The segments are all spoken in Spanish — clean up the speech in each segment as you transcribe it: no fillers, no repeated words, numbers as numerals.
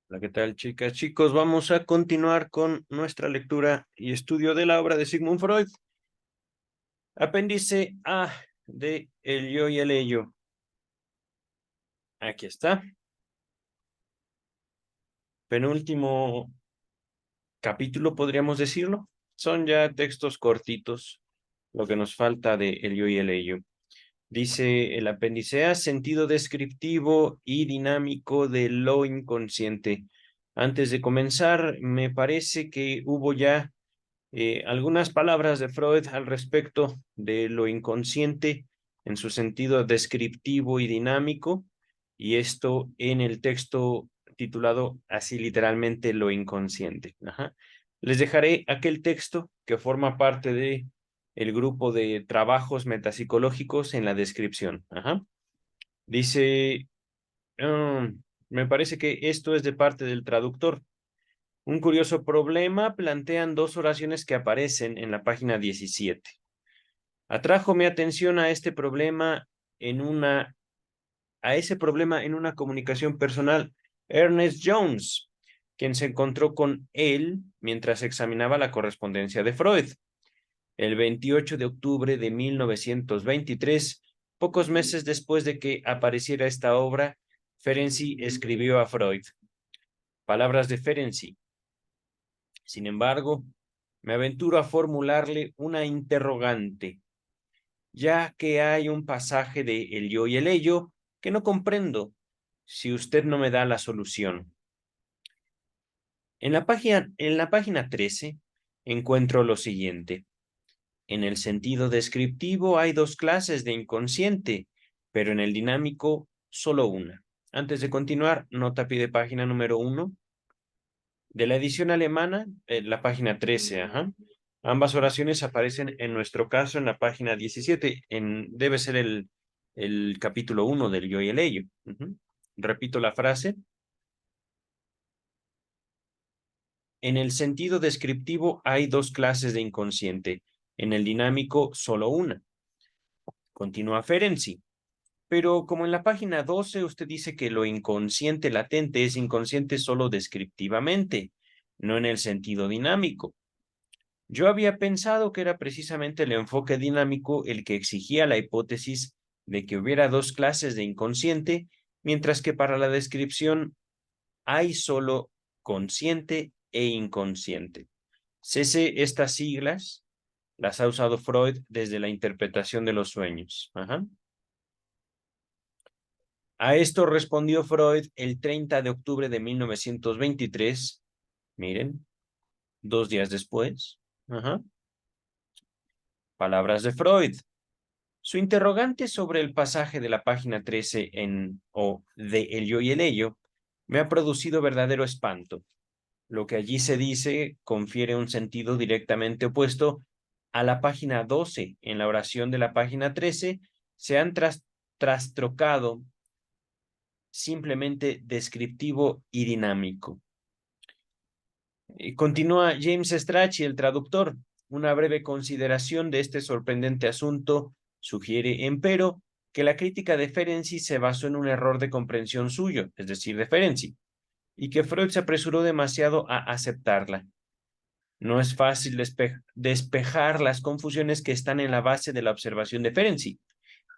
Hola, ¿qué tal, chicas? Chicos, vamos a continuar con nuestra lectura y estudio de la obra de Sigmund Freud. Apéndice A de El yo y el ello. Aquí está. Penúltimo capítulo, podríamos decirlo. Son ya textos cortitos, lo que nos falta de El yo y el ello. Dice el apéndice A, sentido descriptivo y dinámico de lo inconsciente. Antes de comenzar, me parece que hubo ya algunas palabras de Freud al respecto de lo inconsciente en su sentido descriptivo y dinámico, y esto en el texto titulado así literalmente lo inconsciente. Ajá. Les dejaré aquel texto que forma parte de el grupo de trabajos metapsicológicos en la descripción. Ajá. Dice, me parece que esto es de parte del traductor. Un curioso problema plantean dos oraciones que aparecen en la página 17. Atrajo mi atención a ese problema en una comunicación personal Ernest Jones, quien se encontró con él mientras examinaba la correspondencia de Freud. El 28 de octubre de 1923, pocos meses después de que apareciera esta obra, Ferenczi escribió a Freud. Palabras de Ferenczi. Sin embargo, me aventuro a formularle una interrogante, ya que hay un pasaje de El yo y el ello que no comprendo si usted no me da la solución. En la página 13 encuentro lo siguiente. En el sentido descriptivo hay dos clases de inconsciente, pero en el dinámico solo una. Antes de continuar, nota pie de página número 1. De la edición alemana, la página 13, ajá. Ambas oraciones aparecen en nuestro caso en la página 17, debe ser el capítulo 1 del yo y el ello. Ujú. Repito la frase. En el sentido descriptivo hay dos clases de inconsciente, en el dinámico solo una. Continúa Ferenczi. Pero como en la página 12 usted dice que lo inconsciente latente es inconsciente solo descriptivamente, no en el sentido dinámico. Yo había pensado que era precisamente el enfoque dinámico el que exigía la hipótesis de que hubiera dos clases de inconsciente, mientras que para la descripción hay solo consciente e inconsciente. Cese estas siglas las ha usado Freud desde la interpretación de los sueños. Ajá. A esto respondió Freud el 30 de octubre de 1923. Miren, 2 días después. Ajá. Palabras de Freud. Su interrogante sobre el pasaje de la página 13 de El yo y el ello me ha producido verdadero espanto. Lo que allí se dice confiere un sentido directamente opuesto a la página 12. En la oración de la página 13 se han trastrocado simplemente descriptivo y dinámico. Continúa James Strachey, el traductor. Una breve consideración de este sorprendente asunto sugiere, empero, que la crítica de Ferenczi se basó en un error de comprensión suyo, es decir, de Ferenczi, y que Freud se apresuró demasiado a aceptarla. No es fácil despejar las confusiones que están en la base de la observación de Ferenczi,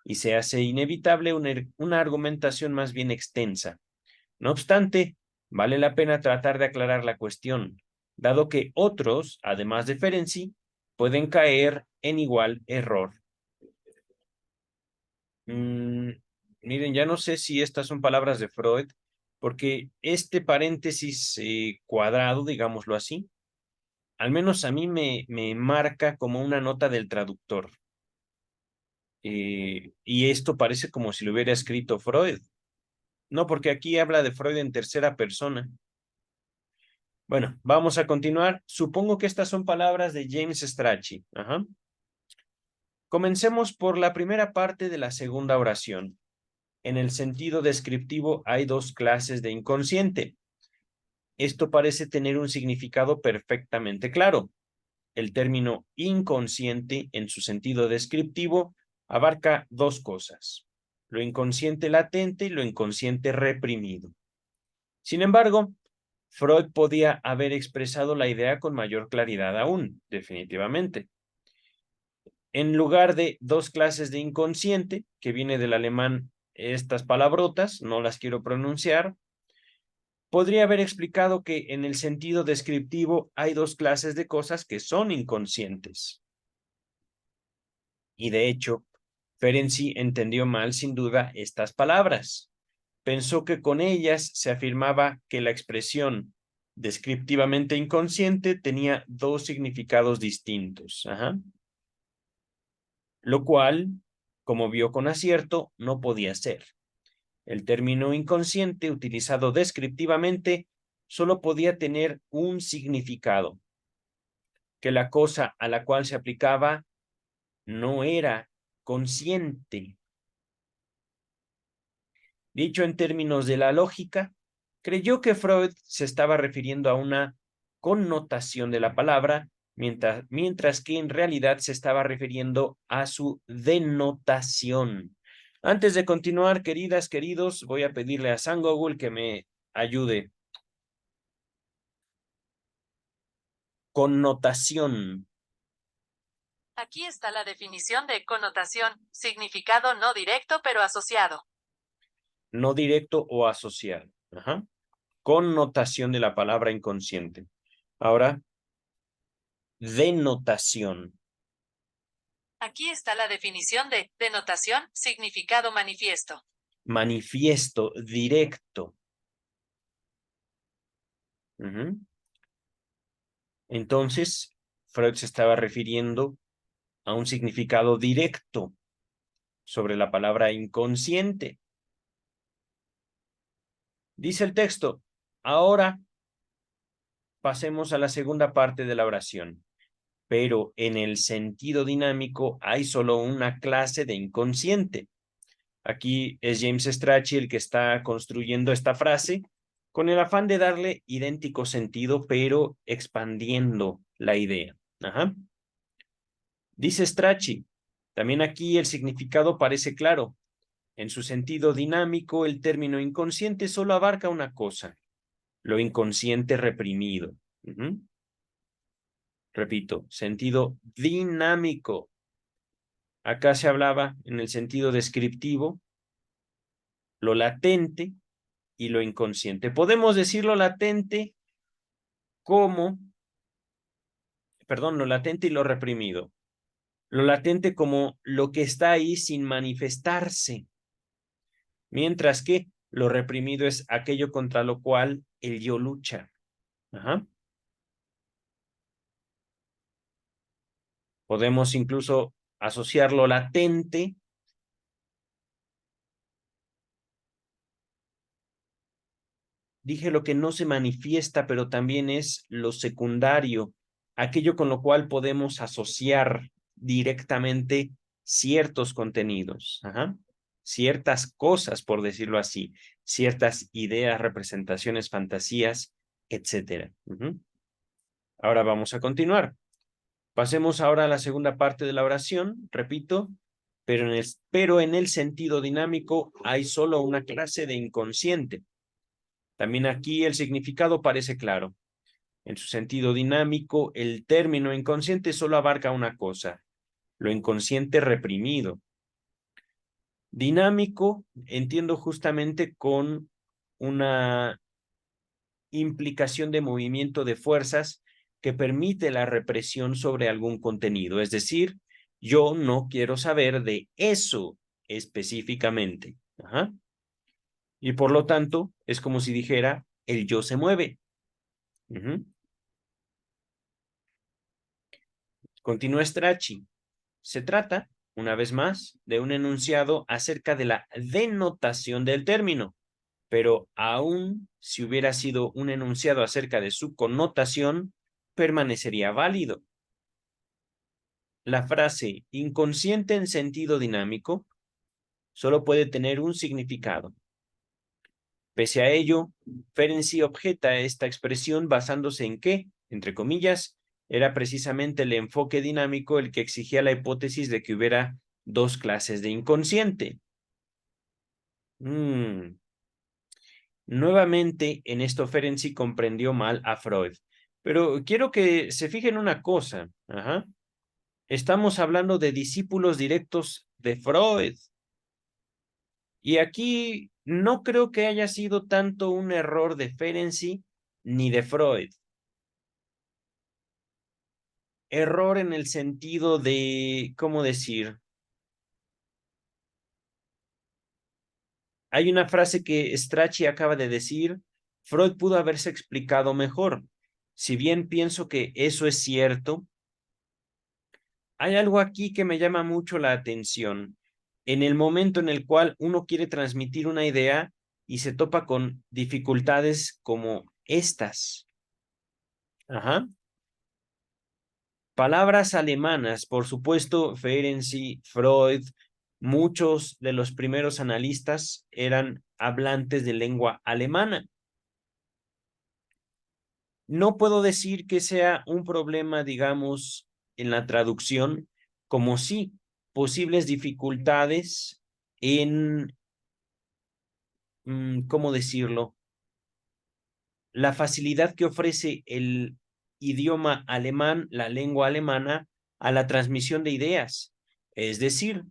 y se hace inevitable una argumentación más bien extensa. No obstante, vale la pena tratar de aclarar la cuestión, dado que otros, además de Ferenczi, pueden caer en igual error. Mm, miren, ya no sé si estas son palabras de Freud, porque este paréntesis cuadrado, digámoslo así, al menos a mí me marca como una nota del traductor. Y esto parece como si lo hubiera escrito Freud. No, porque aquí habla de Freud en tercera persona. Bueno, vamos a continuar. Supongo que estas son palabras de James Strachey. Ajá. Comencemos por la primera parte de la segunda oración. En el sentido descriptivo hay dos clases de inconsciente. Esto parece tener un significado perfectamente claro. El término inconsciente, en su sentido descriptivo, abarca dos cosas: lo inconsciente latente y lo inconsciente reprimido. Sin embargo, Freud podía haber expresado la idea con mayor claridad aún, definitivamente. En lugar de dos clases de inconsciente, que viene del alemán estas palabrotas, no las quiero pronunciar, podría haber explicado que en el sentido descriptivo hay dos clases de cosas que son inconscientes. Y de hecho, Ferenczi entendió mal sin duda estas palabras. Pensó que con ellas se afirmaba que la expresión descriptivamente inconsciente tenía dos significados distintos. Ajá. Lo cual, como vio con acierto, no podía ser. El término inconsciente, utilizado descriptivamente, solo podía tener un significado, que la cosa a la cual se aplicaba no era consciente. Dicho en términos de la lógica, creyó que Freud se estaba refiriendo a una connotación de la palabra, mientras que en realidad se estaba refiriendo a su denotación. Antes de continuar, queridas, queridos, voy a pedirle a San Google que me ayude. Connotación. Aquí está la definición de connotación, significado no directo pero asociado. No directo o asociado. Ajá. Connotación de la palabra inconsciente. Ahora, denotación. Aquí está la definición de denotación, significado manifiesto. Manifiesto, directo. Ujú. Entonces, Freud se estaba refiriendo a un significado directo sobre la palabra inconsciente. Dice el texto, ahora pasemos a la segunda parte de la oración. Pero en el sentido dinámico hay solo una clase de inconsciente. Aquí es James Strachey el que está construyendo esta frase con el afán de darle idéntico sentido, pero expandiendo la idea. Ajá. Dice Strachey, también aquí el significado parece claro. En su sentido dinámico, el término inconsciente solo abarca una cosa, lo inconsciente reprimido. Repito, sentido dinámico. Acá se hablaba en el sentido descriptivo, lo latente y lo inconsciente. Podemos decir lo latente como, perdón, lo latente y lo reprimido. Lo latente como lo que está ahí sin manifestarse, mientras que lo reprimido es aquello contra lo cual el yo lucha. Ajá. Podemos incluso asociar lo latente dije lo que no se manifiesta, pero también es lo secundario, aquello con lo cual podemos asociar directamente ciertos contenidos, ciertas cosas, por decirlo así, ciertas ideas, representaciones, fantasías, etcétera. Ahora vamos a continuar. Pasemos ahora a la segunda parte de la oración, repito, pero en el sentido dinámico hay solo una clase de inconsciente. También aquí el significado parece claro. En su sentido dinámico, el término inconsciente solo abarca una cosa, lo inconsciente reprimido. Dinámico, entiendo justamente con una implicación de movimiento de fuerzas que permite la represión sobre algún contenido. Es decir, yo no quiero saber de eso específicamente. Y por lo tanto, es como si dijera, el yo se mueve. Continúa Strachey. Se trata, una vez más, de un enunciado acerca de la denotación del término, pero aún si hubiera sido un enunciado acerca de su connotación, permanecería válido. La frase inconsciente en sentido dinámico solo puede tener un significado. Pese a ello, Ferenczi objeta esta expresión basándose en que, entre comillas, era precisamente el enfoque dinámico el que exigía la hipótesis de que hubiera dos clases de inconsciente. Nuevamente, en esto Ferenczi comprendió mal a Freud. Pero quiero que se fijen una cosa. Ajá. Estamos hablando de discípulos directos de Freud. Y aquí no creo que haya sido tanto un error de Ferenczi ni de Freud. Error en el sentido de, ¿cómo decir? Hay una frase que Strachey acaba de decir, Freud pudo haberse explicado mejor. Si bien pienso que eso es cierto, hay algo aquí que me llama mucho la atención. En el momento en el cual uno quiere transmitir una idea y se topa con dificultades como estas. Ajá. Palabras alemanas, por supuesto, Ferenczi, Freud, muchos de los primeros analistas eran hablantes de lengua alemana. No puedo decir que sea un problema, digamos, en la traducción, como sí, posibles dificultades en, ¿cómo decirlo? La facilidad que ofrece el idioma alemán, la lengua alemana, a la transmisión de ideas. Es decir,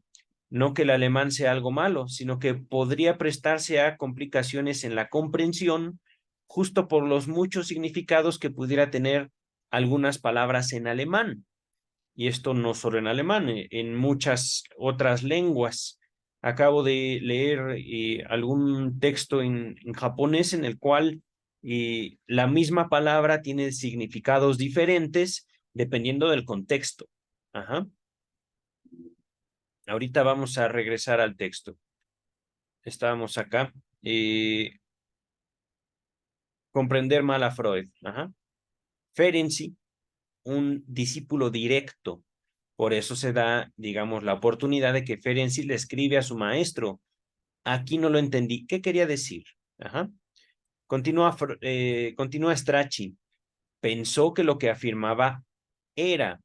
no que el alemán sea algo malo, sino que podría prestarse a complicaciones en la comprensión, justo por los muchos significados que pudiera tener algunas palabras en alemán. Y esto no solo en alemán, en muchas otras lenguas. Acabo de leer algún texto en japonés en el cual la misma palabra tiene significados diferentes dependiendo del contexto. Ajá. Ahorita vamos a regresar al texto. Estábamos acá. Comprender mal a Freud. Ajá. Ferenczi, un discípulo directo. Por eso se da, digamos, la oportunidad de que Ferenczi le escribe a su maestro. Aquí no lo entendí. ¿Qué quería decir? Ajá. Continúa Strachey. Pensó que lo que afirmaba era.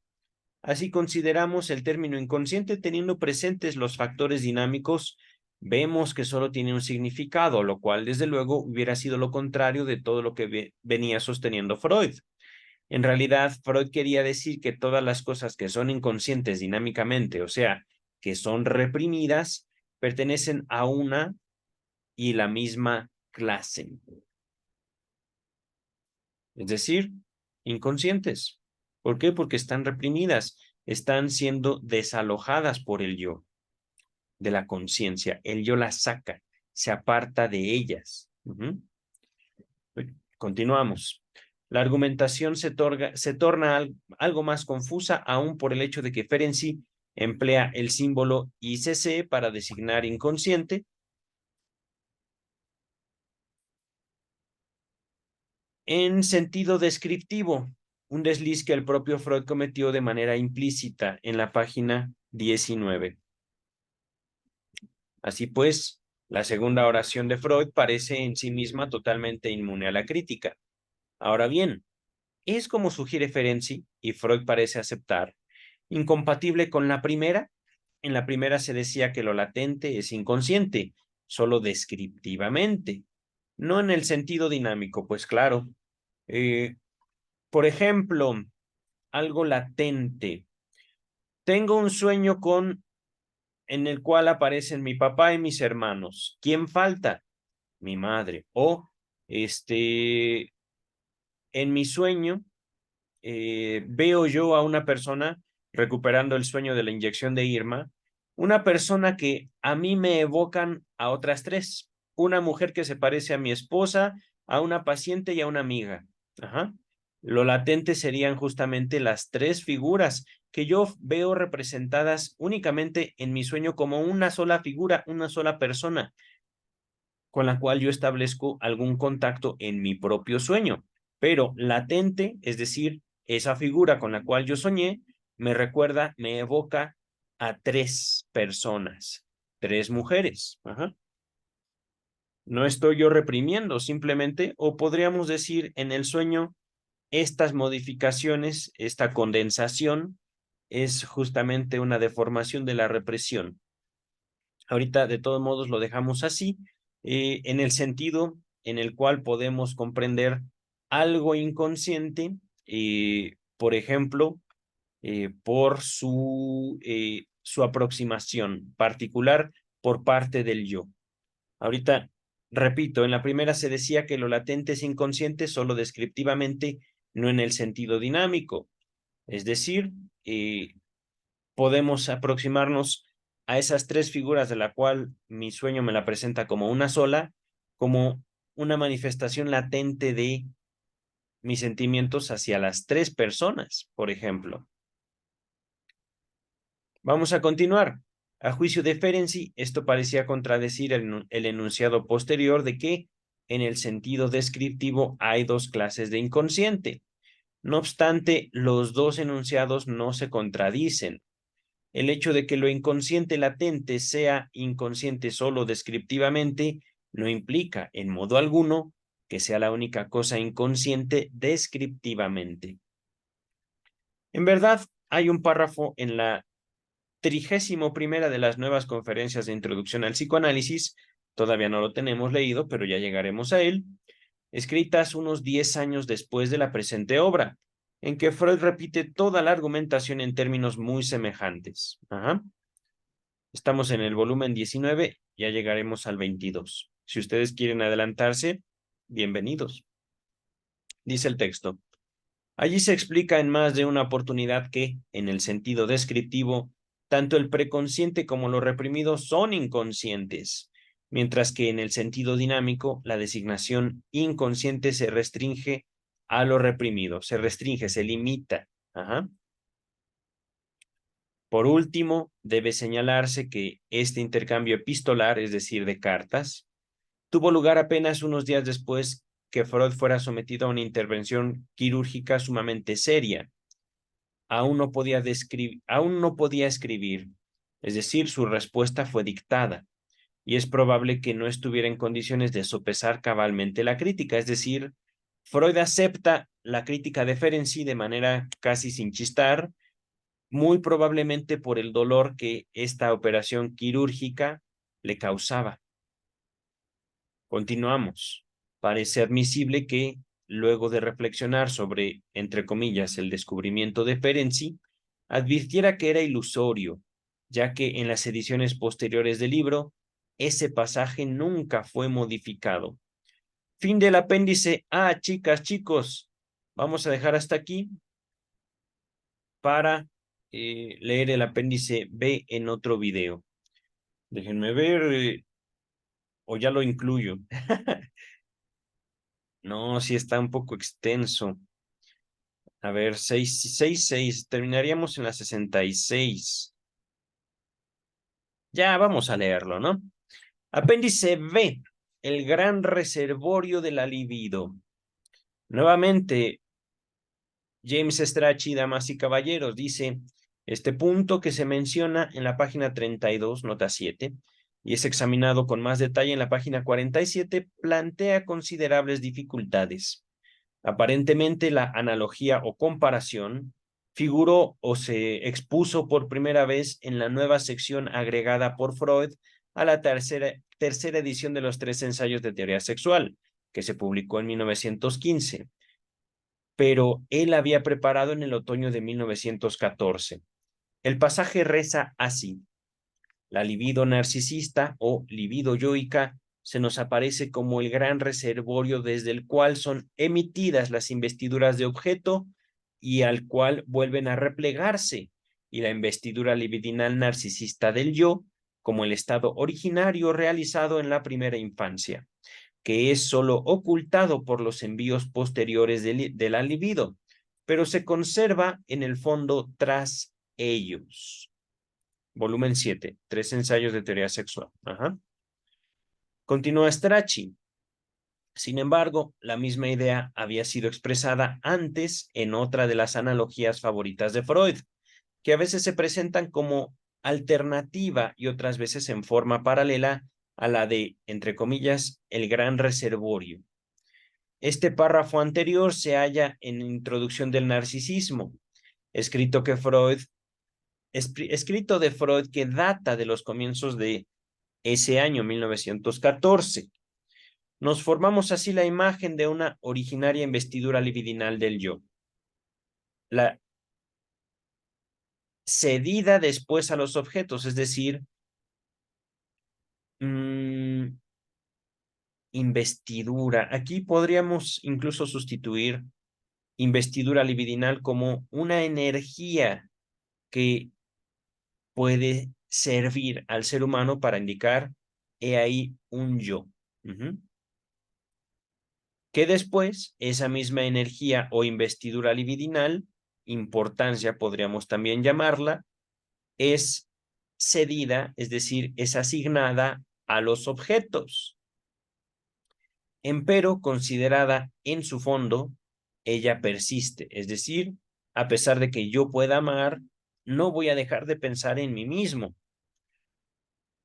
Así consideramos el término inconsciente teniendo presentes los factores dinámicos, vemos que solo tiene un significado, lo cual desde luego hubiera sido lo contrario de todo lo que venía sosteniendo Freud. En realidad, Freud quería decir que todas las cosas que son inconscientes dinámicamente, o sea, que son reprimidas, pertenecen a una y la misma clase. Es decir, inconscientes. ¿Por qué? Porque están reprimidas, están siendo desalojadas por el yo, de la conciencia. El yo las saca, se aparta de ellas. Continuamos. La argumentación se torna algo más confusa aún por el hecho de que Ferenczi emplea el símbolo ICC para designar inconsciente en sentido descriptivo, un desliz que el propio Freud cometió de manera implícita en la página 19. Así pues, la segunda oración de Freud parece en sí misma totalmente inmune a la crítica. Ahora bien, es como sugiere Ferenczi, y Freud parece aceptar, incompatible con la primera. En la primera se decía que lo latente es inconsciente, solo descriptivamente, no en el sentido dinámico, pues claro. Por ejemplo, algo latente. Tengo un sueño en el cual aparecen mi papá y mis hermanos. ¿Quién falta? Mi madre. O, en mi sueño, veo yo a una persona recuperando el sueño de la inyección de Irma, una persona que a mí me evocan a otras tres, una mujer que se parece a mi esposa, a una paciente y a una amiga. Ajá. Lo latente serían justamente las tres figuras que yo veo representadas únicamente en mi sueño como una sola figura, una sola persona con la cual yo establezco algún contacto en mi propio sueño. Pero latente, es decir, esa figura con la cual yo soñé, me recuerda, me evoca a tres personas, tres mujeres. Ajá. No estoy yo reprimiendo simplemente, o podríamos decir en el sueño, estas modificaciones, esta condensación, es justamente una deformación de la represión. Ahorita, de todos modos, lo dejamos así, en el sentido en el cual podemos comprender algo inconsciente, por ejemplo, por su aproximación particular por parte del yo. Ahorita, repito, en la primera se decía que lo latente es inconsciente solo descriptivamente, no en el sentido dinámico. Es decir, podemos aproximarnos a esas tres figuras de la cual mi sueño me la presenta como una sola, como una manifestación latente de mis sentimientos hacia las tres personas, por ejemplo. Vamos a continuar. A juicio de Ferenczi, esto parecía contradecir el enunciado posterior de que, en el sentido descriptivo, hay dos clases de inconsciente. No obstante, los dos enunciados no se contradicen. El hecho de que lo inconsciente latente sea inconsciente solo descriptivamente no implica, en modo alguno, que sea la única cosa inconsciente descriptivamente. En verdad, hay un párrafo en la 31ª de las nuevas conferencias de introducción al psicoanálisis, todavía no lo tenemos leído, pero ya llegaremos a él, escritas unos 10 años después de la presente obra, en que Freud repite toda la argumentación en términos muy semejantes. Estamos en el volumen 19, ya llegaremos al 22. Si ustedes quieren adelantarse, bienvenidos. Dice el texto. Allí se explica en más de una oportunidad que, en el sentido descriptivo, tanto el preconsciente como lo reprimido son inconscientes, mientras que en el sentido dinámico, la designación inconsciente se restringe a lo reprimido, se restringe, se limita. Por último, debe señalarse que este intercambio epistolar, es decir, de cartas, tuvo lugar apenas unos días después que Freud fuera sometido a una intervención quirúrgica sumamente seria. Aún no podía escribir, es decir, su respuesta fue dictada, y es probable que no estuviera en condiciones de sopesar cabalmente la crítica, es decir, Freud acepta la crítica de Ferenczi de manera casi sin chistar, muy probablemente por el dolor que esta operación quirúrgica le causaba. Continuamos. Parece admisible que, luego de reflexionar sobre, entre comillas, el descubrimiento de Ferenczi, advirtiera que era ilusorio, ya que en las ediciones posteriores del libro, ese pasaje nunca fue modificado. Fin del apéndice A, chicas, chicos. Vamos a dejar hasta aquí para leer el apéndice B en otro video. Déjenme ver, o ya lo incluyo. No, sí está un poco extenso. A ver, 6. Terminaríamos en la 66. Ya vamos a leerlo, ¿no? Apéndice B, el gran reservorio de la libido. Nuevamente, James Strachey, damas y caballeros, dice, este punto que se menciona en la página 32, nota 7, y es examinado con más detalle en la página 47, plantea considerables dificultades. Aparentemente, la analogía o comparación figuró o se expuso por primera vez en la nueva sección agregada por Freud a la tercera edición de los 3 ensayos de teoría sexual, que se publicó en 1915, pero él había preparado en el otoño de 1914. El pasaje reza así: la libido narcisista o libido yoica se nos aparece como el gran reservorio desde el cual son emitidas las investiduras de objeto y al cual vuelven a replegarse, y la investidura libidinal narcisista del yo como el estado originario realizado en la primera infancia, que es solo ocultado por los envíos posteriores de la libido, pero se conserva en el fondo tras ellos. Volumen 7, 3 ensayos de teoría sexual. Continúa Strachey. Sin embargo, la misma idea había sido expresada antes en otra de las analogías favoritas de Freud, que a veces se presentan como alternativa y otras veces en forma paralela a la de, entre comillas, el gran reservorio. Este párrafo anterior se halla en Introducción del Narcisismo, escrito de Freud que data de los comienzos de ese año, 1914. Nos formamos así la imagen de una originaria investidura libidinal del yo. La cedida después a los objetos, es decir, investidura. Aquí podríamos incluso sustituir investidura libidinal como una energía que puede servir al ser humano para indicar, he ahí un yo. Que después, esa misma energía o investidura libidinal, importancia podríamos también llamarla, es cedida, es decir, es asignada a los objetos. Empero, considerada en su fondo, ella persiste, es decir, a pesar de que yo pueda amar, no voy a dejar de pensar en mí mismo.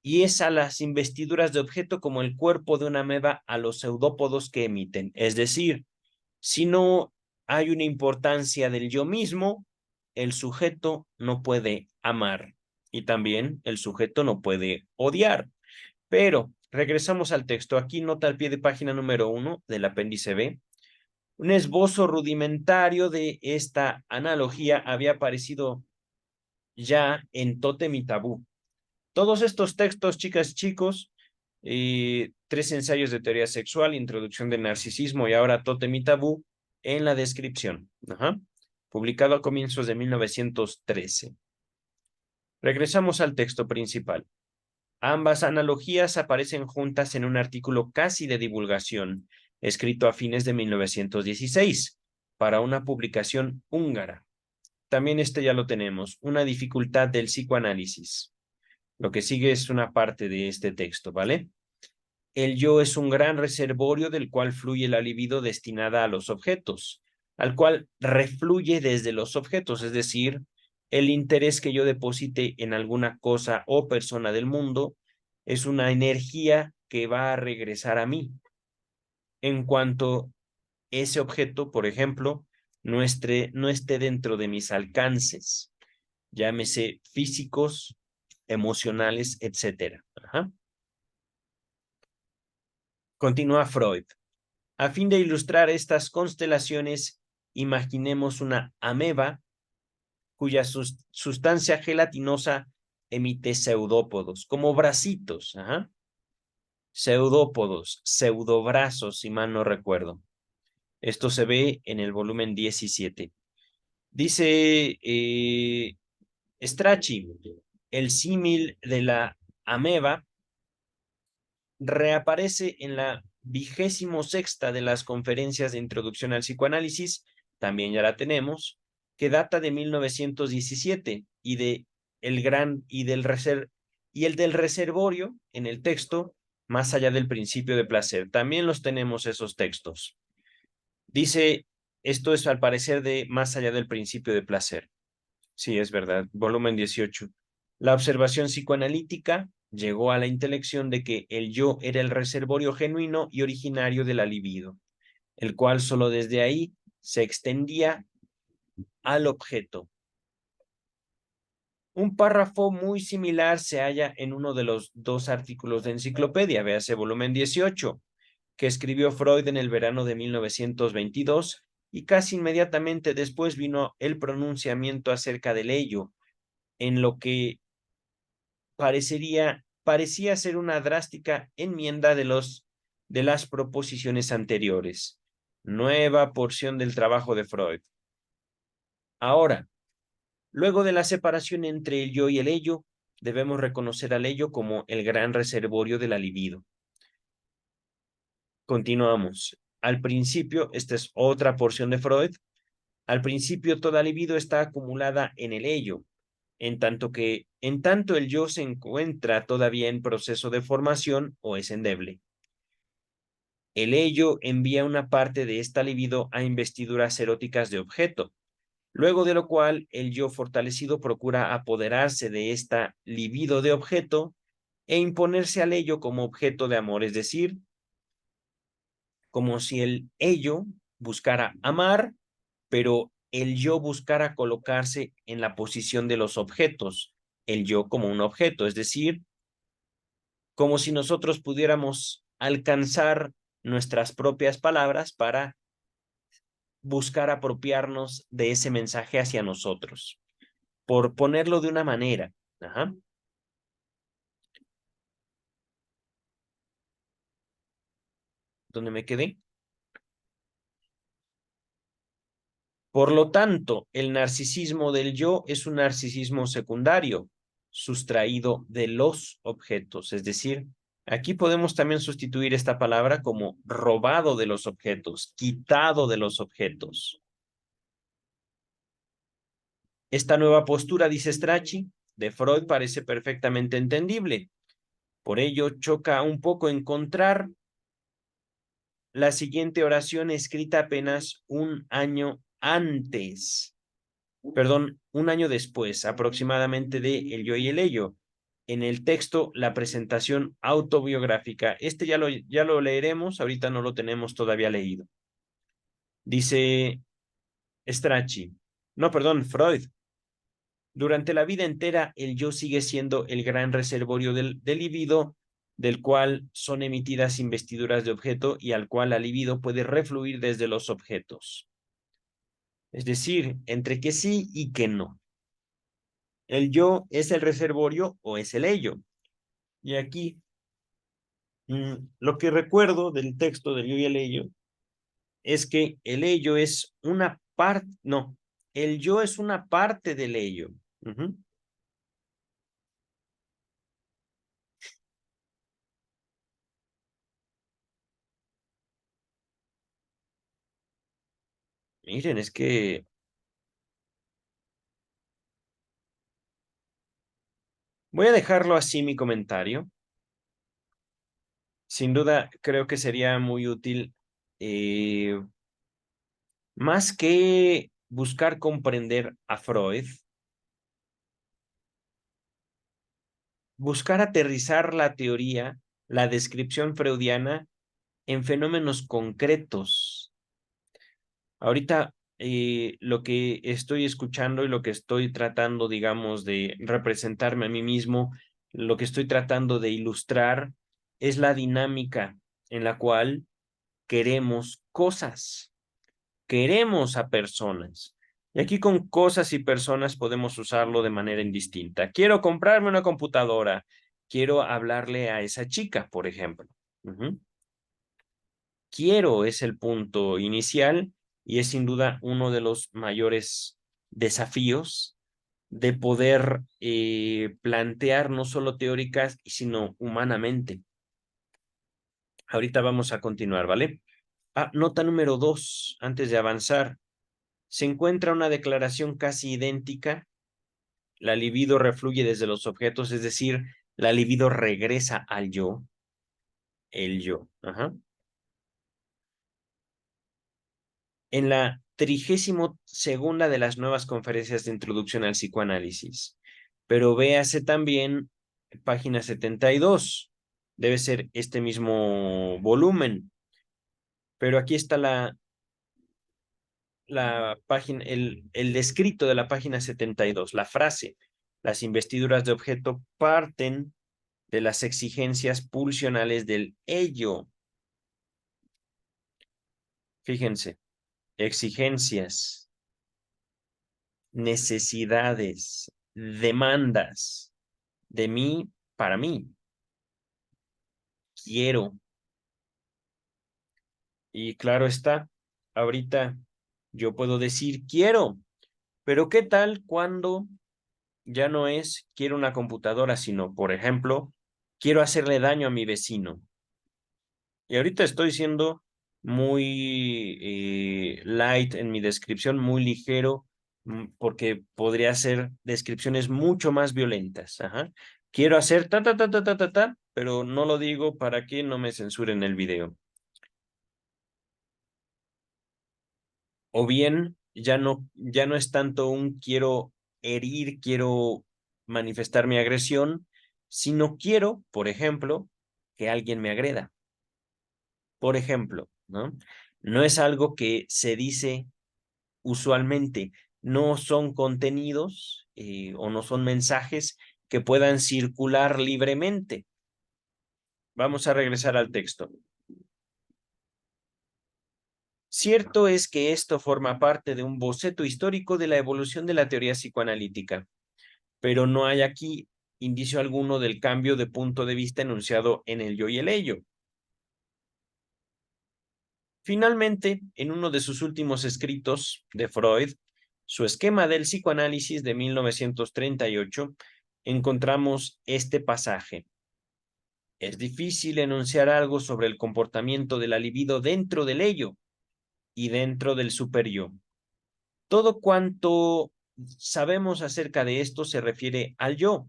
Y es a las investiduras de objeto como el cuerpo de una ameba a los pseudópodos que emiten. Es decir, si no hay una importancia del yo mismo, el sujeto no puede amar y también el sujeto no puede odiar. Pero regresamos al texto. Aquí nota al pie de página número 1 del apéndice B. Un esbozo rudimentario de esta analogía había aparecido ya en Tótem y Tabú. Todos estos textos, chicas y chicos, 3 ensayos de teoría sexual, introducción del narcisismo y ahora Tótem y Tabú en la descripción. Publicado a comienzos de 1913. Regresamos al texto principal. Ambas analogías aparecen juntas en un artículo casi de divulgación, escrito a fines de 1916, para una publicación húngara. También ya lo tenemos, una dificultad del psicoanálisis. Lo que sigue es una parte de este texto, ¿vale? El yo es un gran reservorio del cual fluye la libido destinada a los objetos, al cual refluye desde los objetos, es decir, el interés que yo deposite en alguna cosa o persona del mundo es una energía que va a regresar a mí. En cuanto ese objeto, por ejemplo, no esté dentro de mis alcances, llámese físicos, emocionales, etc. Continúa Freud. A fin de ilustrar estas constelaciones, imaginemos una ameba cuya sustancia gelatinosa emite pseudópodos, como bracitos, pseudópodos, pseudobrazos, si mal no recuerdo. Esto se ve en el volumen 17. Dice Strachey, el símil de la ameba reaparece en la 26ª de las conferencias de introducción al psicoanálisis, también ya la tenemos, que data de 1917 y el del reservorio en el texto más allá del principio de placer. También los tenemos esos textos. Dice, esto es al parecer de más allá del principio de placer. Sí, es verdad, volumen 18. La observación psicoanalítica llegó a la intelección de que el yo era el reservorio genuino y originario de la libido, el cual solo desde ahí se extendía al objeto. Un párrafo muy similar se halla en uno de los 2 artículos de enciclopedia, véase volumen 18, que escribió Freud en el verano de 1922, y casi inmediatamente después vino el pronunciamiento acerca del ello, en lo que parecía ser una drástica enmienda de las proposiciones anteriores. Nueva porción del trabajo de Freud. Ahora, luego de la separación entre el yo y el ello, debemos reconocer al ello como el gran reservorio de la libido. Continuamos. Al principio, esta es otra porción de Freud, al principio toda libido está acumulada en el ello, en tanto el yo se encuentra todavía en proceso de formación o es endeble. El ello envía una parte de esta libido a investiduras eróticas de objeto, luego de lo cual el yo fortalecido procura apoderarse de esta libido de objeto e imponerse al ello como objeto de amor, es decir, como si el ello buscara amar, pero el yo buscara colocarse en la posición de los objetos, el yo como un objeto, es decir, como si nosotros pudiéramos alcanzar nuestras propias palabras para buscar apropiarnos de ese mensaje hacia nosotros. Por ponerlo de una manera. Ajá. ¿Dónde me quedé? Por lo tanto, el narcisismo del yo es un narcisismo secundario, sustraído de los objetos. Es decir, aquí podemos también sustituir esta palabra como robado de los objetos, quitado de los objetos. Esta nueva postura, dice Strachey, de Freud parece perfectamente entendible. Por ello, choca un poco encontrar la siguiente oración escrita apenas un año antes, perdón, un año después aproximadamente de El yo y el ello. En el texto, la presentación autobiográfica. Este ya lo leeremos, ahorita no lo tenemos todavía leído. Dice Strachey, no, perdón, Freud. Durante la vida entera, el yo sigue siendo el gran reservorio del libido, del cual son emitidas investiduras de objeto y al cual la libido puede refluir desde los objetos. Es decir, entre que sí y que no. ¿El yo es el reservorio o es el ello? Y aquí, lo que recuerdo del texto del yo y el ello es que el ello es una parte, no, el yo es una parte del ello. Miren, es que voy a dejarlo así mi comentario. Sin duda, creo que sería muy útil, eh, más que buscar comprender a Freud, buscar aterrizar la teoría, la descripción freudiana en fenómenos concretos. Ahorita, lo que estoy escuchando y lo que estoy tratando, digamos, de representarme a mí mismo, lo que estoy tratando de ilustrar es la dinámica en la cual queremos cosas, queremos a personas. Y aquí con cosas y personas podemos usarlo de manera indistinta. Quiero comprarme una computadora, quiero hablarle a esa chica, por ejemplo. Quiero es el punto inicial y es sin duda uno de los mayores desafíos de poder plantear no solo teóricas, sino humanamente. Ahorita vamos a continuar, ¿vale? Nota número 2, antes de avanzar. Se encuentra una declaración casi idéntica. La libido refluye desde los objetos, es decir, la libido regresa al yo, el yo. Ajá. En la 32ª de las nuevas conferencias de introducción al psicoanálisis. Pero véase también página 72. Debe ser este mismo volumen. Pero aquí está la página, el descrito de la página 72, la frase. Las investiduras de objeto parten de las exigencias pulsionales del ello. Fíjense, exigencias, necesidades, demandas de mí para mí. Quiero. Y claro está, ahorita yo puedo decir quiero, pero ¿qué tal cuando ya no es quiero una computadora, sino, por ejemplo, quiero hacerle daño a mi vecino? Y ahorita estoy siendo muy light en mi descripción, muy ligero, porque podría ser descripciones mucho más violentas. Ajá. Quiero hacer ta, ta, ta, ta, ta, ta, ta, pero no lo digo para que no me censuren el video. O bien, ya no es tanto un quiero herir, quiero manifestar mi agresión, sino quiero, por ejemplo, que alguien me agreda. Por ejemplo, ¿no? No es algo que se dice usualmente, no son contenidos o no son mensajes que puedan circular libremente. Vamos a regresar al texto. Cierto es que esto forma parte de un boceto histórico de la evolución de la teoría psicoanalítica, pero no hay aquí indicio alguno del cambio de punto de vista enunciado en el yo y el ello. Finalmente, en uno de sus últimos escritos de Freud, su esquema del psicoanálisis de 1938, encontramos este pasaje. Es difícil enunciar algo sobre el comportamiento de la libido dentro del ello y dentro del superyo. Todo cuanto sabemos acerca de esto se refiere al yo,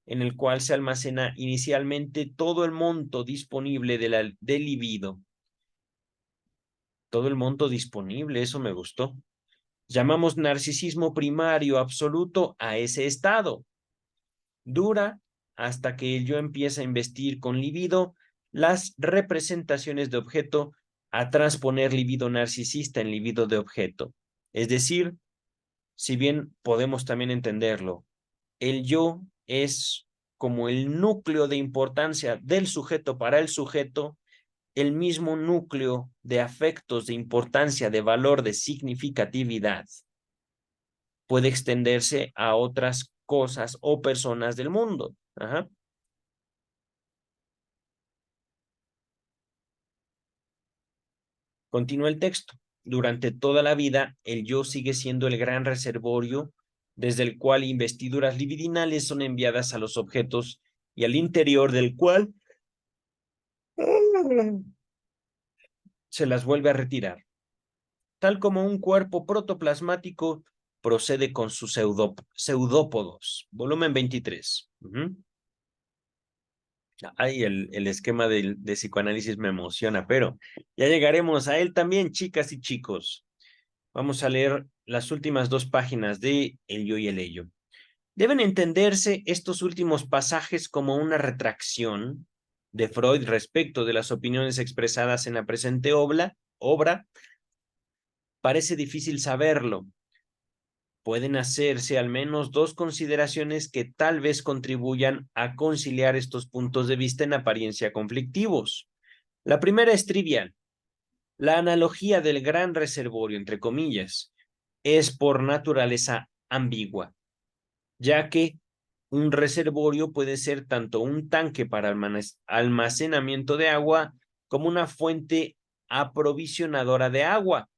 en el cual se almacena inicialmente todo el monto disponible del libido. Todo el monto disponible, eso me gustó. Llamamos narcisismo primario absoluto a ese estado. Dura hasta que el yo empieza a investir con libido las representaciones de objeto a transponer libido narcisista en libido de objeto. Es decir, si bien podemos también entenderlo, el yo es como el núcleo de importancia del sujeto para el sujeto, el mismo núcleo de afectos, de importancia, de valor, de significatividad puede extenderse a otras cosas o personas del mundo. Ajá. Continúa el texto. Durante toda la vida, el yo sigue siendo el gran reservorio desde el cual investiduras libidinales son enviadas a los objetos y al interior del cual se las vuelve a retirar, tal como un cuerpo protoplasmático procede con sus pseudópodos. Volumen 23. Ay, el esquema de psicoanálisis me emociona, pero ya llegaremos a él también, chicas y chicos. Vamos a leer las últimas dos páginas de El yo y el ello. Deben entenderse estos últimos pasajes como una retracción de Freud respecto de las opiniones expresadas en la presente obra. Parece difícil saberlo. Pueden hacerse al menos dos consideraciones que tal vez contribuyan a conciliar estos puntos de vista en apariencia conflictivos. La primera es trivial. La analogía del gran reservorio, entre comillas, es por naturaleza ambigua, ya que un reservorio puede ser tanto un tanque para almacenamiento de agua como una fuente aprovisionadora de agua.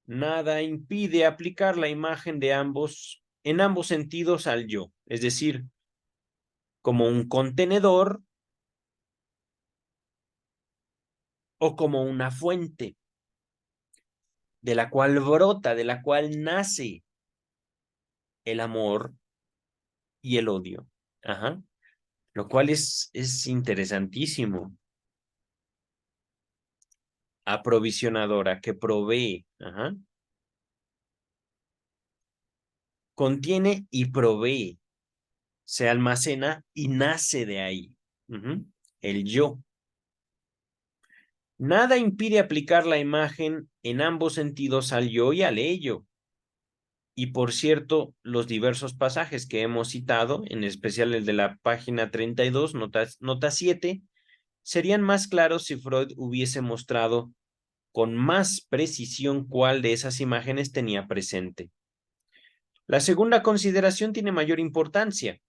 Nada impide aplicar la imagen de en ambos sentidos al yo, es decir, como un contenedor o como una fuente de la cual brota, de la cual nace el amor y el odio. Ajá. Lo cual es interesantísimo. Aprovisionadora, que provee. Ajá. Contiene y provee. Se almacena y nace de ahí. El yo. Nada impide aplicar la imagen en ambos sentidos al yo y al ello. Y por cierto, los diversos pasajes que hemos citado, en especial el de la página 32, nota 7, serían más claros si Freud hubiese mostrado con más precisión cuál de esas imágenes tenía presente. La segunda consideración tiene mayor importancia.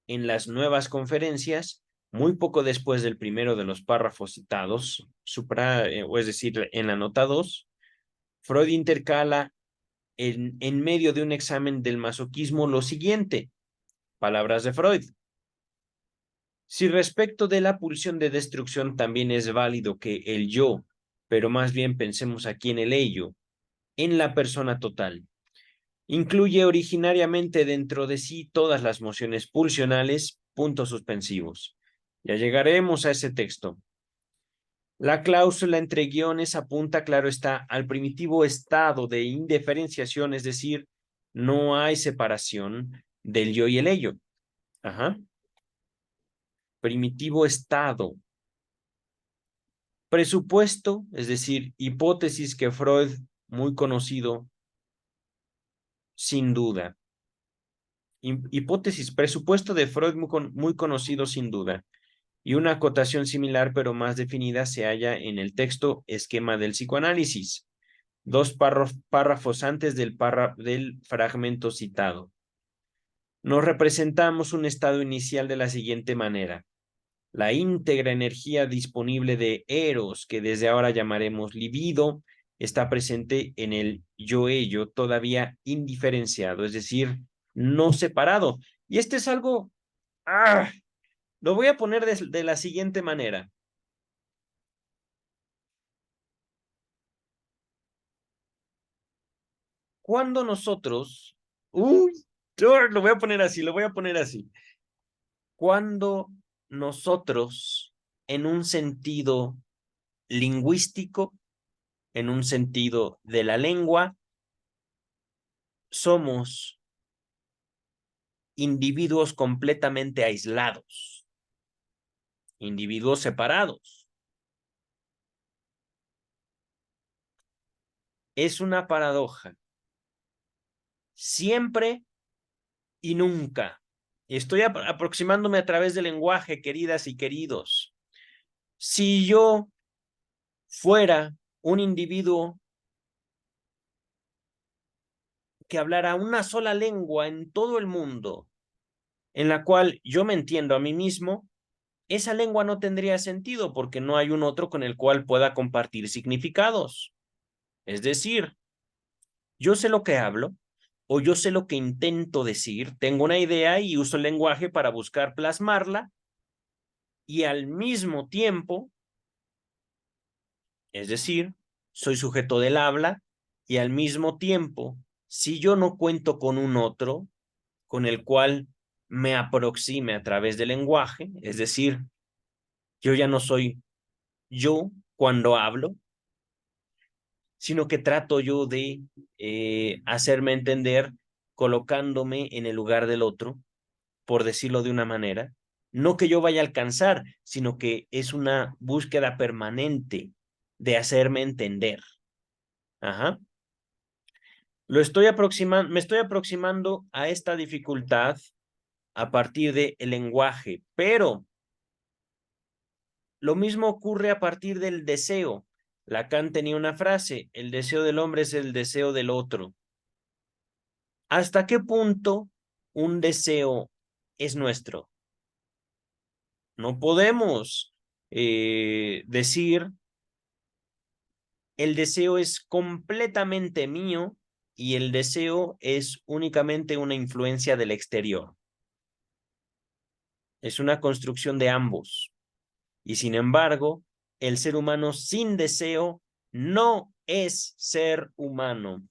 En las nuevas conferencias, muy poco después del primero de los párrafos citados, o es decir, en la nota 2, Freud intercala en medio de un examen del masoquismo lo siguiente, palabras de Freud. Si respecto de la pulsión de destrucción también es válido que el yo, pero más bien pensemos aquí en el ello, en la persona total, incluye originariamente dentro de sí todas las mociones pulsionales, puntos suspensivos. Ya llegaremos a ese texto. La cláusula entre guiones apunta, claro está, al primitivo estado de indiferenciación, es decir, no hay separación del yo y el ello. Ajá. Primitivo estado. Presupuesto, es decir, hipótesis que Freud, muy conocido, sin duda. Hipótesis, presupuesto de Freud muy conocido sin duda. Y una acotación similar pero más definida se halla en el texto Esquema del psicoanálisis, dos párrafos antes del fragmento citado. Nos representamos un estado inicial de la siguiente manera. La íntegra energía disponible de Eros, que desde ahora llamaremos libido, está presente en el yo-ello todavía indiferenciado, es decir, no separado. Y este es algo, lo voy a poner de la siguiente manera. Cuando nosotros, lo voy a poner así, lo voy a poner así. Cuando nosotros, en un sentido lingüístico, en un sentido de la lengua, somos individuos completamente aislados, individuos separados. Es una paradoja. Siempre y nunca. Estoy aproximándome a través del lenguaje, queridas y queridos. Si yo fuera un individuo que hablara una sola lengua en todo el mundo, en la cual yo me entiendo a mí mismo, esa lengua no tendría sentido porque no hay un otro con el cual pueda compartir significados. Es decir, yo sé lo que hablo o yo sé lo que intento decir, tengo una idea y uso el lenguaje para buscar plasmarla y al mismo tiempo, es decir, soy sujeto del habla y al mismo tiempo, si yo no cuento con un otro con el cual me aproxime a través del lenguaje, es decir, yo ya no soy yo cuando hablo, sino que trato yo de hacerme entender colocándome en el lugar del otro, por decirlo de una manera. No que yo vaya a alcanzar, sino que es una búsqueda permanente de hacerme entender. Ajá. Me estoy aproximando a esta dificultad a partir del lenguaje, pero lo mismo ocurre a partir del deseo. Lacan tenía una frase, el deseo del hombre es el deseo del otro. ¿Hasta qué punto un deseo es nuestro? No podemos decir el deseo es completamente mío y el deseo es únicamente una influencia del exterior. Es una construcción de ambos. Y sin embargo, el ser humano sin deseo no es ser humano.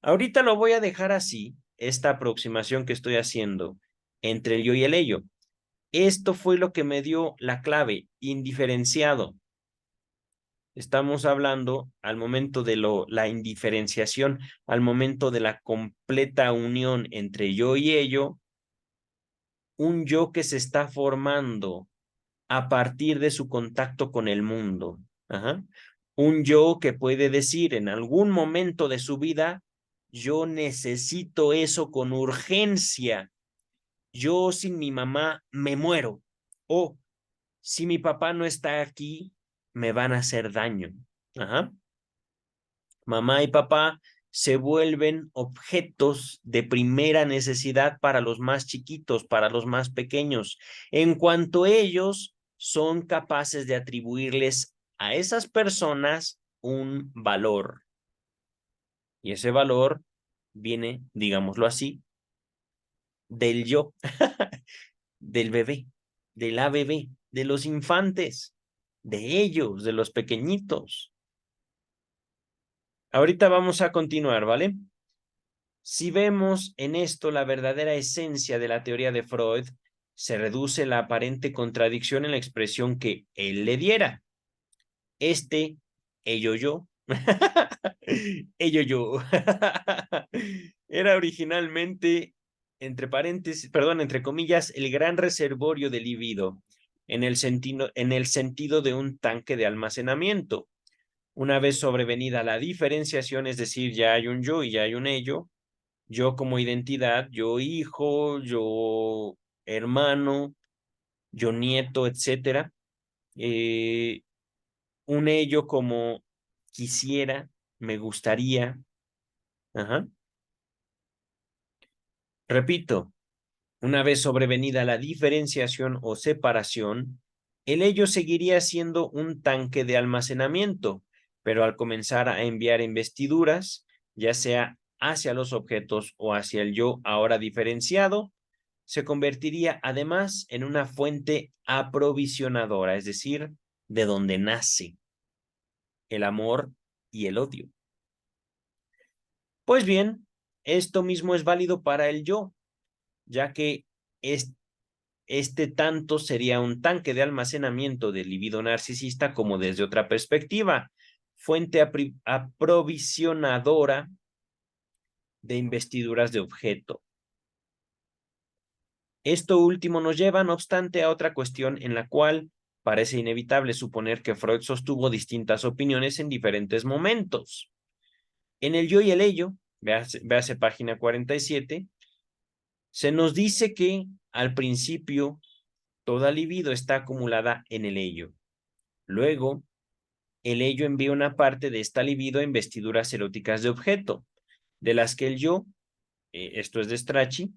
Ahorita lo voy a dejar así, esta aproximación que estoy haciendo entre el yo y el ello. Esto fue lo que me dio la clave, indiferenciado. Estamos hablando al momento de la indiferenciación, al momento de la completa unión entre yo y ello, un yo que se está formando a partir de su contacto con el mundo. Ajá. Un yo que puede decir en algún momento de su vida, yo necesito eso con urgencia. Yo sin mi mamá me muero. O si mi papá no está aquí, me van a hacer daño. Ajá. Mamá y papá se vuelven objetos de primera necesidad para los más chiquitos, para los más pequeños, en cuanto ellos son capaces de atribuirles a esas personas un valor. Y ese valor viene, digámoslo así, del yo, del bebé, de la bebé, de los infantes, de ellos, de los pequeñitos. Ahorita vamos a continuar, ¿vale? Si vemos en esto la verdadera esencia de la teoría de Freud, se reduce la aparente contradicción en la expresión que él le diera. Ello yo, ello yo, era originalmente, entre paréntesis, perdón, entre comillas, el gran reservorio del libido, en el sentido de un tanque de almacenamiento. Una vez sobrevenida la diferenciación, es decir, ya hay un yo y ya hay un ello, yo como identidad, yo hijo, yo hermano, yo nieto, etcétera. Un ello como quisiera, me gustaría. Ajá. Repito, una vez sobrevenida la diferenciación o separación, el ello seguiría siendo un tanque de almacenamiento, pero al comenzar a enviar investiduras, ya sea hacia los objetos o hacia el yo ahora diferenciado, se convertiría además en una fuente aprovisionadora, es decir, de donde nace el amor y el odio. Pues bien, esto mismo es válido para el yo, ya que este tanto sería un tanque de almacenamiento del libido narcisista como desde otra perspectiva, fuente aprovisionadora de investiduras de objeto. Esto último nos lleva, no obstante, a otra cuestión en la cual parece inevitable suponer que Freud sostuvo distintas opiniones en diferentes momentos. En el yo y el ello, véase página 47, se nos dice que al principio toda libido está acumulada en el ello. Luego, el ello envía una parte de esta libido a investiduras eróticas de objeto, de las que el yo, esto es de Strachey,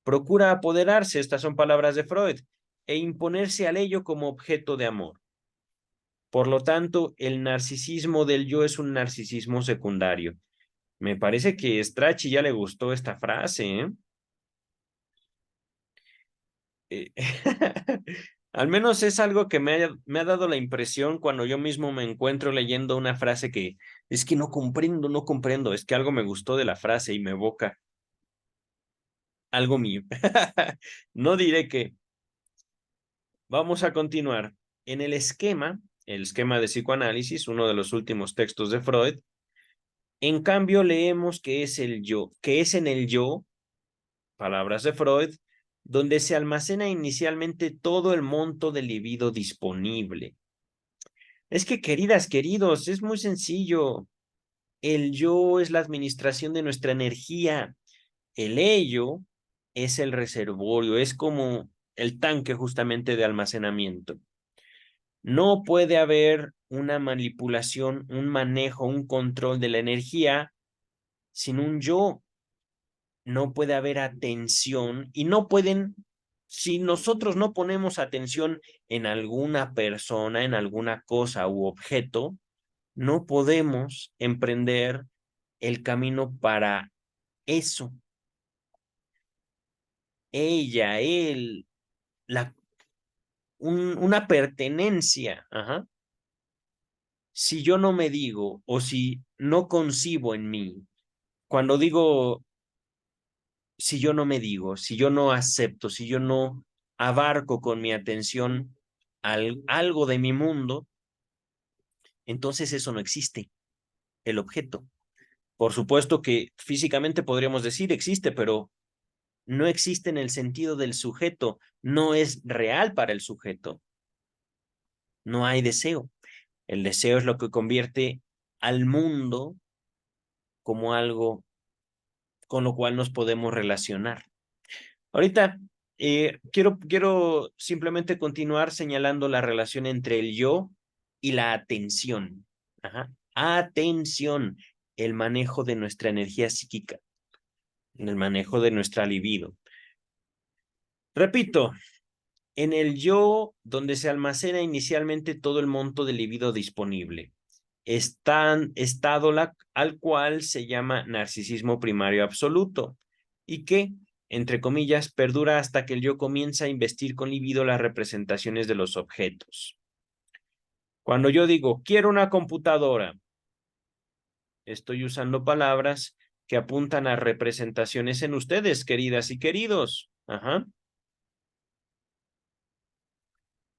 procura apoderarse, estas son palabras de Freud, e imponerse al ello como objeto de amor. Por lo tanto, el narcisismo del yo es un narcisismo secundario. Me parece que a Strachey ya le gustó esta frase, ¿eh? Al menos es algo que me ha dado la impresión cuando yo mismo me encuentro leyendo una frase que es que no comprendo, no comprendo, es que algo me gustó de la frase y me evoca algo mío. No diré que. Vamos a continuar. En el esquema de psicoanálisis, uno de los últimos textos de Freud, en cambio leemos que es el yo, que es en el yo, palabras de Freud, donde se almacena inicialmente todo el monto de libido disponible. Es que, queridas, queridos, es muy sencillo. El yo es la administración de nuestra energía. El ello es el reservorio, es como el tanque justamente de almacenamiento. No puede haber una manipulación, un manejo, un control de la energía sin un yo. No puede haber atención y no pueden, si nosotros no ponemos atención en alguna persona, en alguna cosa u objeto, no podemos emprender el camino para eso. Ella, él, una pertenencia. Ajá. Si yo no me digo o si no concibo en mí, cuando digo, si yo no me digo, si yo no acepto, si yo no abarco con mi atención algo de mi mundo, entonces eso no existe, el objeto. Por supuesto que físicamente podríamos decir existe, pero no existe en el sentido del sujeto, no es real para el sujeto, no hay deseo. El deseo es lo que convierte al mundo como algo con lo cual nos podemos relacionar. Ahorita quiero simplemente continuar señalando la relación entre el yo y la atención. Ajá. Atención, el manejo de nuestra energía psíquica, el manejo de nuestra libido. Repito, en el yo, donde se almacena inicialmente todo el monto de libido disponible, estado al cual se llama narcisismo primario absoluto y que, entre comillas, perdura hasta que el yo comienza a investir con libido las representaciones de los objetos. Cuando yo digo, quiero una computadora, estoy usando palabras que apuntan a representaciones en ustedes, queridas y queridos. Ajá.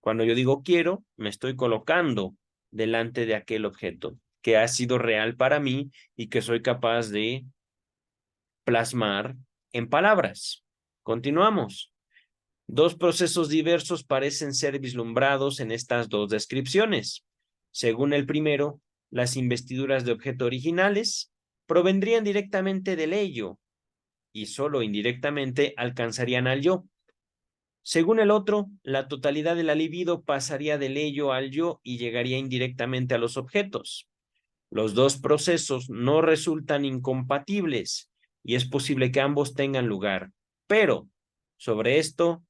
Cuando yo digo quiero, me estoy colocando delante de aquel objeto que ha sido real para mí y que soy capaz de plasmar en palabras. Continuamos. Dos procesos diversos parecen ser vislumbrados en estas dos descripciones. Según el primero, las investiduras de objeto originales provendrían directamente del ello y solo indirectamente alcanzarían al yo. Según el otro, la totalidad de la libido pasaría del ello al yo y llegaría indirectamente a los objetos. Los dos procesos no resultan incompatibles y es posible que ambos tengan lugar. Pero sobre esto,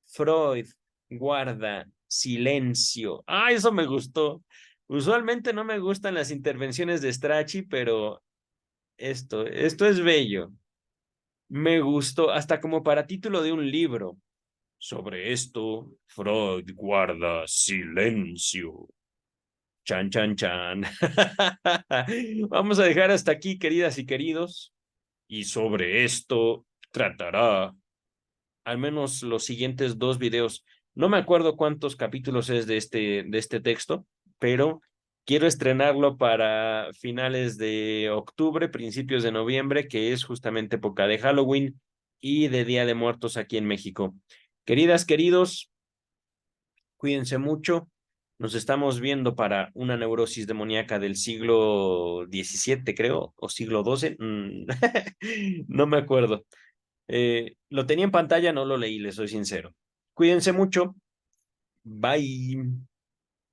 Freud guarda silencio. Ah, eso me gustó. Usualmente no me gustan las intervenciones de Strachey, pero esto es bello. Me gustó, hasta como para título de un libro. Sobre esto, Freud guarda silencio. Chan, chan, chan. Vamos a dejar hasta aquí, queridas y queridos. Y sobre esto tratará al menos los siguientes dos videos. No me acuerdo cuántos capítulos es de este texto, pero quiero estrenarlo para finales de octubre, principios de noviembre, que es justamente época de Halloween y de Día de Muertos aquí en México. Queridas, queridos, cuídense mucho. Nos estamos viendo para una neurosis demoníaca del siglo XVII, creo, o siglo XII. No me acuerdo. Lo tenía en pantalla, no lo leí, les soy sincero. Cuídense mucho. Bye.